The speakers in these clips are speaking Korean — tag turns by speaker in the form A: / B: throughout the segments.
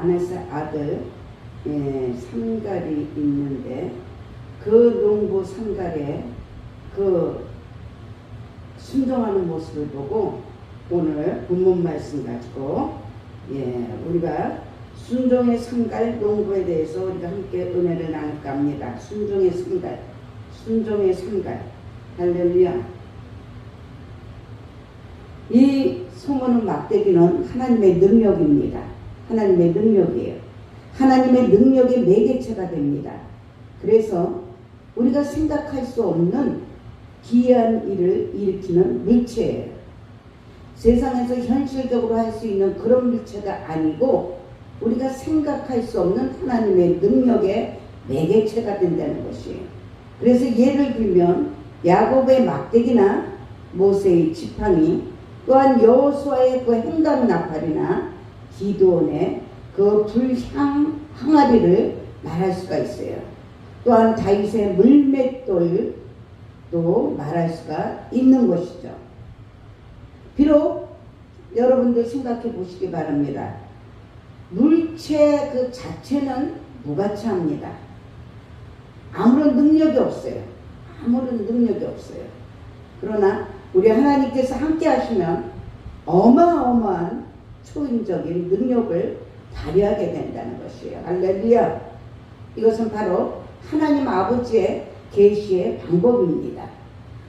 A: 아나스 아들 삼갈이 있는데 그 농부 삼갈의 그 순종하는 모습을 보고 오늘 본문 말씀 가지고 우리가 순종의 삼갈 농부에 대해서 우리가 함께 은혜를 나눌까 합니다. 순종의 삼갈, 순종의 삼갈. 할렐루야. 이 소모는 막대기는 하나님의 능력입니다. 하나님의 능력이에요. 하나님의 능력의 매개체가 됩니다. 그래서 우리가 생각할 수 없는 기이한 일을 일으키는 물체예요. 세상에서 현실적으로 할 수 있는 그런 물체가 아니고 우리가 생각할 수 없는 하나님의 능력의 매개체가 된다는 것이에요. 그래서 예를 들면 야곱의 막대기나 모세의 지팡이, 또한 여호수아의 그 행각 나팔이나 기드온의 그 불 항아리를 말할 수가 있어요. 또한 다윗의 물맷돌도 말할 수가 있는 것이죠. 비록 여러분들 생각해 보시기 바랍니다. 물체 그 자체는 무가치합니다. 아무런 능력이 없어요. 아무런 능력이 없어요. 그러나 우리 하나님께서 함께 하시면 어마어마한 초인적인 능력을 발휘하게 된다는 것이에요. 할렐루야. 이것은 바로 하나님 아버지의 계시의 방법입니다.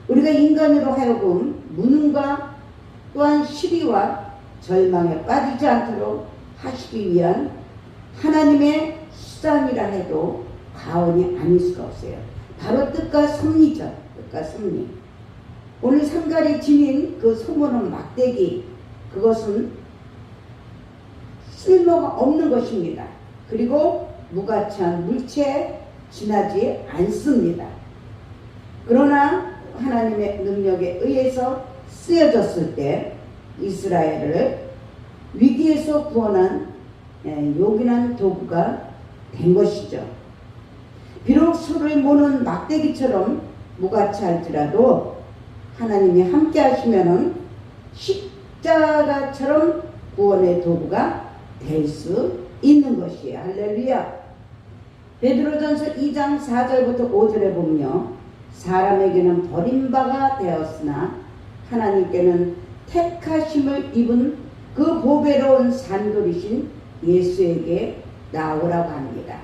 A: 우리가 인간으로 하여금 무능과 또한 시리와 절망에 빠지지 않도록 하시기 위한 하나님의 수단이라 해도 과언이 아닐 수가 없어요. 바로 뜻과 섭리죠. 뜻과 섭리. 오늘 삼갈이 지닌 그 소모는 막대기, 그것은 쓸모가 없는 것입니다. 그리고 무가치한 물체에 지나지 않습니다. 그러나 하나님의 능력에 의해서 쓰여졌을 때 이스라엘을 위기에서 구원한 요긴한 도구가 된 것이죠. 비록 소를 모는 막대기처럼 무가치할지라도 하나님이 함께 하시면은 십자가처럼 구원의 도구가 될 수 있는 것이에요. 할렐루야. 베드로전서 2장 4절부터 5절에 보면요, 사람에게는 버림바가 되었으나 하나님께는 택하심을 입은 그 보배로운 산돌이신 예수에게 나오라고 합니다.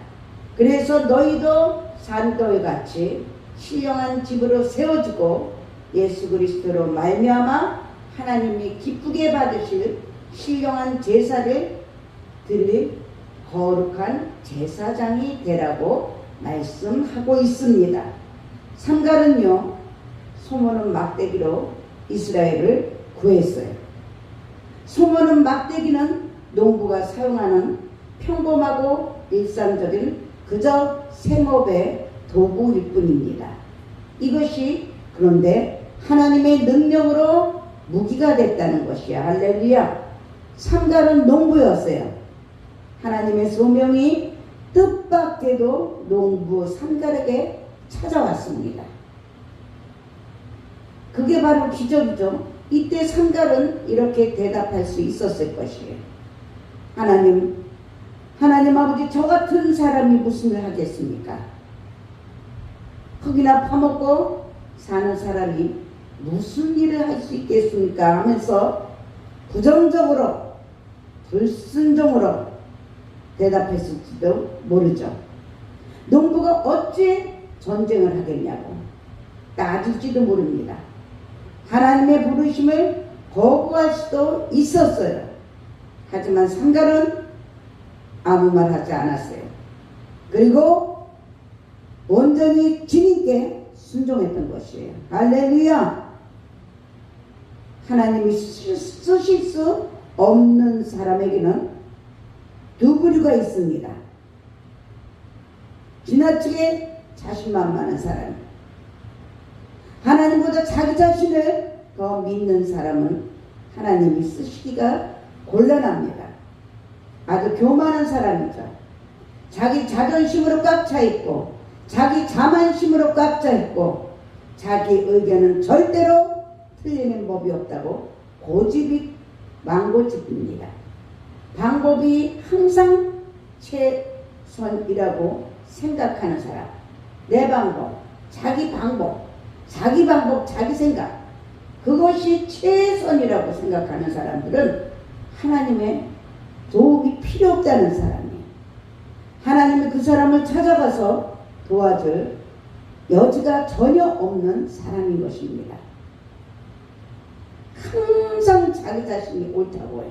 A: 그래서 너희도 산돌같이 신령한 집으로 세워지고 예수 그리스도로 말미암아 하나님이 기쁘게 받으실 신령한 제사를 드릴 거룩한 제사장이 되라고 말씀하고 있습니다. 삼갈은요, 소모는 막대기로 이스라엘을 구했어요. 소모는 막대기는 농부가 사용하는 평범하고 일상적인 그저 생업의 도구일 뿐입니다. 이것이 그런데 하나님의 능력으로 무기가 됐다는 것이야. 할렐루야. 삼갈은 농부였어요. 하나님의 소명이 뜻밖에도 농부 삼갈에게 찾아왔습니다. 그게 바로 기적이죠. 이때 삼갈은 이렇게 대답할 수 있었을 것이에요. 하나님 아버지, 저 같은 사람이 무슨 일 하겠습니까? 흙이나 파먹고 사는 사람이 무슨 일을 할 수 있겠습니까? 하면서 부정적으로, 불순종으로 대답했을지도 모르죠. 농부가 어찌 전쟁을 하겠냐고 따질지도 모릅니다. 하나님의 부르심을 거부할 수도 있었어요. 하지만 삼갈은 아무 말 하지 않았어요. 그리고 온전히 주님께 순종했던 것이에요. 할렐루야. 하나님이 쓰실 수 없는 사람에게는 두 부류가 있습니다. 지나치게 자신만만한 사람, 하나님보다 자기 자신을 더 믿는 사람은 하나님이 쓰시기가 곤란합니다. 아주 교만한 사람이죠. 자기 자존심으로 꽉 차 있고 자기 자만심으로 꽉 차 있고 자기 의견은 절대로 틀리는 법이 없다고 고집이 망고집입니다. 방법이 항상 최선이라고 생각하는 사람, 내 방법, 자기 방법, 자기 방법, 자기 생각, 그것이 최선이라고 생각하는 사람들은 하나님의 도움이 필요 없다는 사람이에요. 하나님이 그 사람을 찾아가서 도와줄 여지가 전혀 없는 사람인 것입니다. 항상 자기 자신이 옳다고 해요.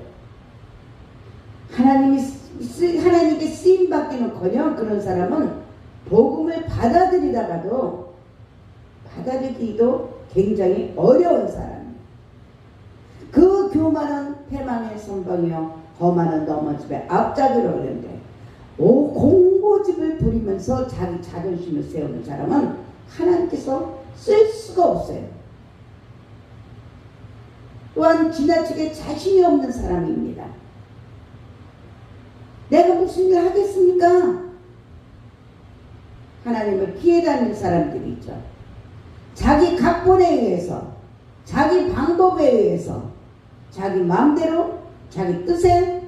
A: 하나님께 쓰임받기는커녕 그런 사람은 복음을 받아들이다가도 받아들이기도 굉장히 어려운 사람이에요. 그 교만은 패망의 선방이요 거만은 넘어집에 앞잡이로 그러는데 공고집을 부리면서 자기 자존심을 세우는 사람은 하나님께서 쓸 수가 없어요. 또한 지나치게 자신이 없는 사람입니다. 내가 무슨 일 하겠습니까? 하나님을 피해 다니는 사람들이 있죠. 자기 각본에 의해서, 자기 방법에 의해서, 자기 마음대로, 자기 뜻에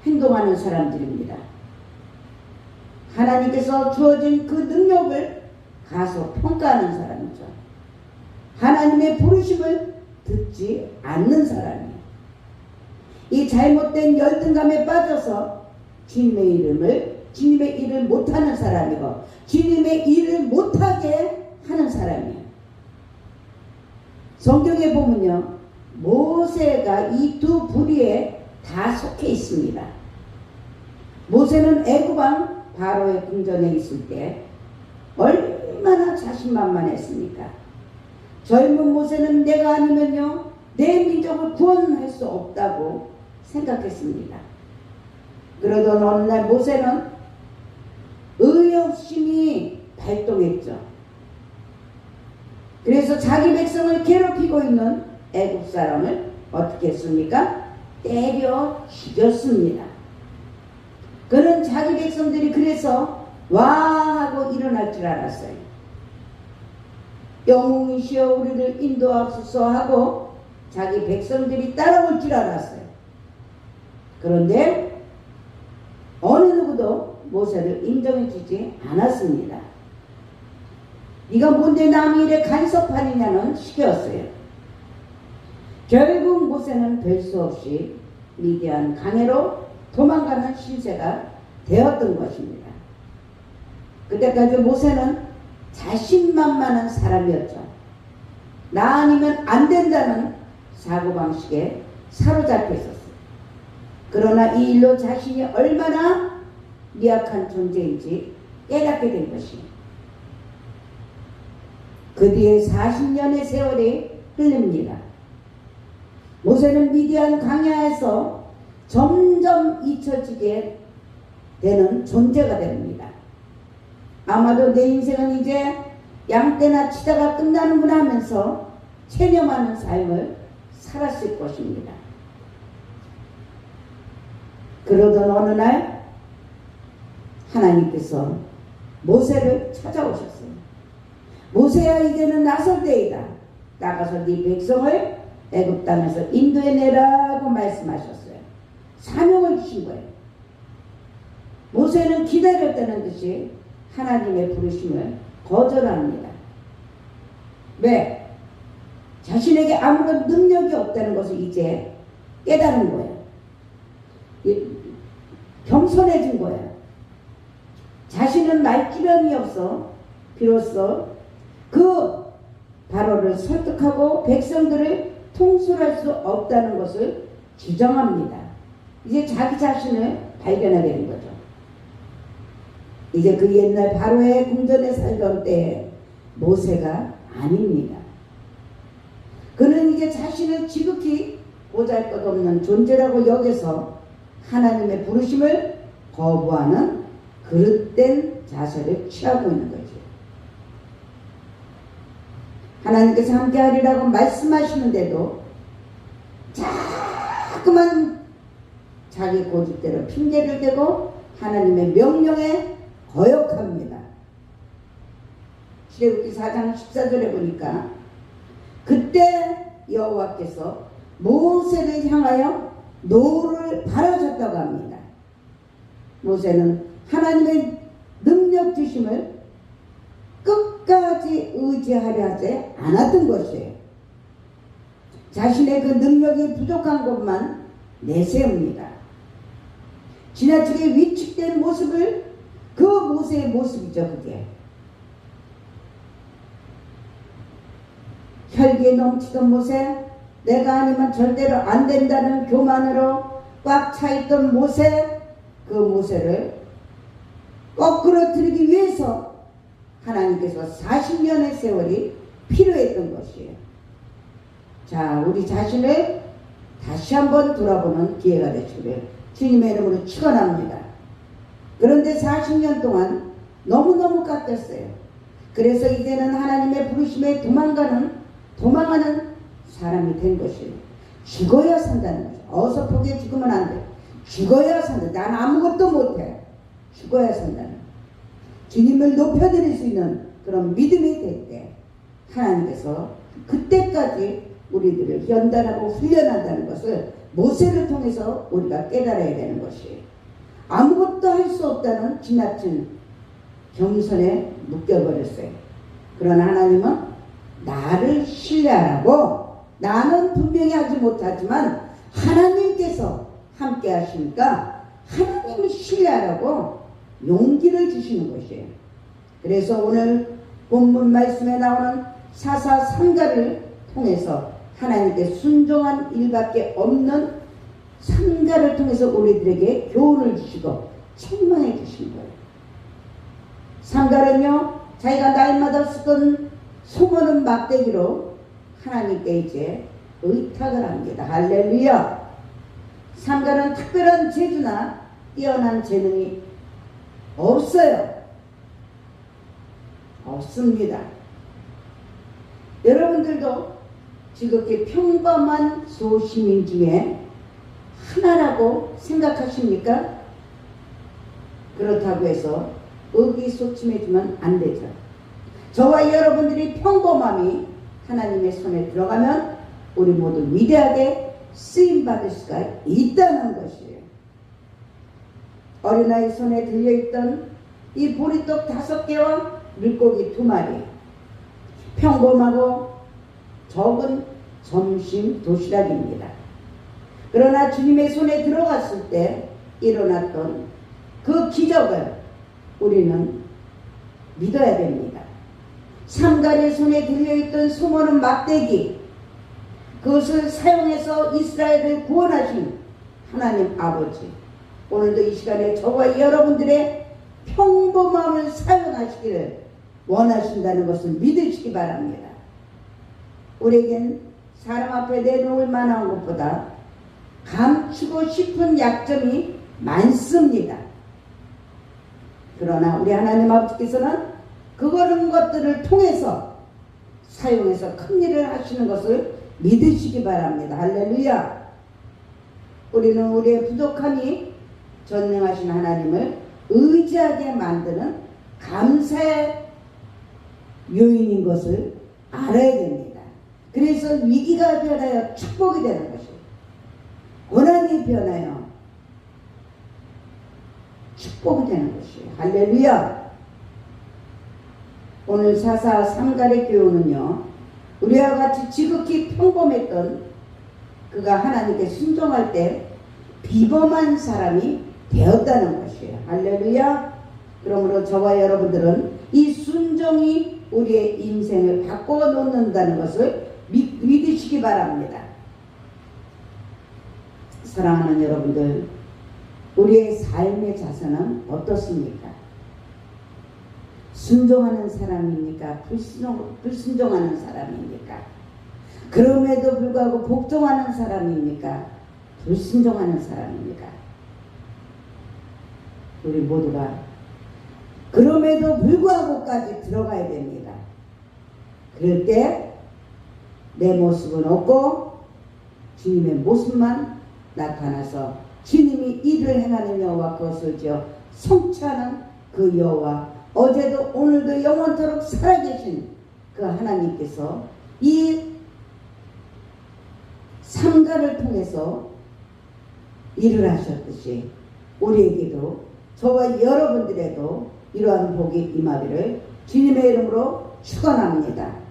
A: 행동하는 사람들입니다. 하나님께서 주어진 그 능력을 가서 평가하는 사람이죠. 하나님의 부르심을 듣지 않는 사람이에요. 이 잘못된 열등감에 빠져서 주님의 일을 못하는 사람이고 주님의 일을 못하게 하는 사람이에요. 성경에 보면요, 모세가 이 두 부류에 다 속해 있습니다. 모세는 애굽왕 바로의 궁전에 있을 때 얼마나 자신만만했습니까? 젊은 모세는 내가 아니면요 내 민족을 구원할 수 없다고 생각했습니다. 그러던 어느 날 모세는 의협심이 발동했죠. 그래서 자기 백성을 괴롭히고 있는 애굽 사람을 어떻게 했습니까? 때려 죽였습니다. 그는 자기 백성들이 그래서 와 하고 일어날 줄 알았어요. 영웅이시여 우리를 인도하소서 하고 자기 백성들이 따라올 줄 알았어요. 그런데 어느 누구도 모세를 인정해 주지 않았습니다. 네가 뭔데 남의 일에 간섭하느냐는 식이었어요. 결국 모세는 별 수 없이 미디안 강해로 도망가는 신세가 되었던 것입니다. 그때까지 모세는 자신만만한 사람이었죠. 나 아니면 안 된다는 사고방식에 사로잡혀 있었어요. 그러나 이 일로 자신이 얼마나 미약한 존재인지 깨닫게 된 것입니다. 그 뒤에 40년의 세월이 흘립니다. 모세는 미디안 광야에서 점점 잊혀지게 되는 존재가 됩니다. 아마도 내 인생은 이제 양떼나 치다가 끝나는구나 하면서 체념하는 삶을 살았을 것입니다. 그러던 어느 날 하나님께서 모세를 찾아오셨어요. 모세야 이제는 나설 때이다. 나가서 네 백성을 애굽 땅에서 인도해내라고 말씀하셨어요. 사명을 주신 거예요. 모세는 기다렸다는 듯이 하나님의 부르심을 거절합니다. 왜? 자신에게 아무런 능력이 없다는 것을 이제 깨달은 거예요. 겸손해진 거예요. 자신은 말주변이 없어 비로소 그 바로를 설득하고 백성들을 통솔할 수 없다는 것을 주장합니다. 이제 자기 자신을 발견하게 된 거죠. 이제 그 옛날 바로의 궁전에 살던 때의 모세가 아닙니다. 그는 이제 자신을 지극히 보잘것없는 존재라고 여겨서 하나님의 부르심을 거부하는 그릇된 자세를 취하고 있는 거죠. 하나님께서 함께하리라고 말씀하시는데도 자꾸만 자기 고집대로 핑계를 대고 하나님의 명령에 거역합니다. 출애굽기 4장 14절에 보니까 그때 여호와께서 모세를 향하여 노를 바라셨다고 합니다. 모세는 하나님의 능력 주심을 끝까지 의지하려 하지 않았던 것이에요. 자신의 그 능력이 부족한 것만 내세웁니다. 지나치게 위축된 모습을, 그 모세의 모습이죠. 그게 혈기에 넘치던 모세, 내가 아니면 절대로 안 된다는 교만으로 꽉 차있던 모세, 그 모세를 거꾸로 들이기 위해서 하나님께서 40년의 세월이 필요했던 것이에요. 자, 우리 자신을 다시 한번 돌아보는 기회가 되시기를 주님의 이름으로 축원합니다. 그런데 40년 동안 너무너무 깎였어요. 그래서 이제는 하나님의 부르심에 도망하는 사람이 된 것이에요. 죽어야 산다는 거죠. 어서 포기해 죽으면 안 돼. 죽어야 산다. 난 아무것도 못해. 죽어야 산다는 거죠. 주님을 높여드릴 수 있는 그런 믿음이 될 때 하나님께서 그때까지 우리들을 연단하고 훈련한다는 것을 모세를 통해서 우리가 깨달아야 되는 것이에요. 아무것도 할 수 없다는 지나친 겸손에 묶여버렸어요. 그러나 하나님은 나를 신뢰하라고, 나는 분명히 하지 못하지만 하나님께서 함께 하시니까 하나님을 신뢰하라고 용기를 주시는 것이에요. 그래서 오늘 본문 말씀에 나오는 사사삼가를 통해서 하나님께 순종한 일밖에 없는 삼가를 통해서 우리들에게 교훈을 주시고 책망해 주신 거예요. 삼가는요, 자기가 날마다 쓰던 수고는 막대기로 하나님께 이제 의탁을 합니다. 할렐루야. 삼가는 특별한 재주나 뛰어난 재능이 없어요. 없습니다. 여러분들도 지극히 평범한 소시민 중에 하나라고 생각하십니까? 그렇다고 해서 의기소침해지면 안 되죠. 저와 여러분들이 평범함이 하나님의 손에 들어가면 우리 모두 위대하게 쓰임받을 수가 있다는 것이에요. 어린아이 손에 들려있던 이 보리떡 5개와 물고기 2마리, 평범하고 적은 점심 도시락입니다. 그러나 주님의 손에 들어갔을 때 일어났던 그 기적을 우리는 믿어야 됩니다. 삼갈의 손에 들려있던 수많은 막대기, 그것을 사용해서 이스라엘을 구원하신 하나님 아버지, 오늘도 이 시간에 저와 여러분들의 평범함을 사용하시기를 원하신다는 것을 믿으시기 바랍니다. 우리에겐 사람 앞에 내놓을 만한 것보다 감추고 싶은 약점이 많습니다. 그러나 우리 하나님 아버지께서는 그런 것들을 통해서 사용해서 큰 일을 하시는 것을 믿으시기 바랍니다. 할렐루야. 우리는 우리의 부족함이 전능하신 하나님을 의지하게 만드는 감사의 요인인 것을 알아야 됩니다. 그래서 위기가 변하여 축복이 되는 것이에요. 고난이 변하여 축복이 되는 것이에요. 할렐루야. 오늘 사사삼갈의 교훈은요, 우리와 같이 지극히 평범했던 그가 하나님께 순종할 때 비범한 사람이 되었다는 것이에요. 할렐루야. 그러므로 저와 여러분들은 이 순종이 우리의 인생을 바꿔 놓는다는 것을 믿으시기 바랍니다. 사랑하는 여러분들, 우리의 삶의 자세는 어떻습니까? 순종하는 사람입니까? 불순종하는 사람입니까? 그럼에도 불구하고 복종하는 사람입니까? 불순종하는 사람입니까? 우리 모두가 그럼에도 불구하고까지 들어가야 됩니다. 그럴 때 내 모습은 없고 주님의 모습만 나타나서 주님이 일을 행하는 여호와, 그것을 지어 성취하는 그 여호와, 어제도 오늘도 영원토록 살아계신 그 하나님께서 이 삼가를 통해서 일을 하셨듯이 우리에게도 저와 여러분들에도 이러한 복이 임하기를 주님의 이름으로 축원합니다.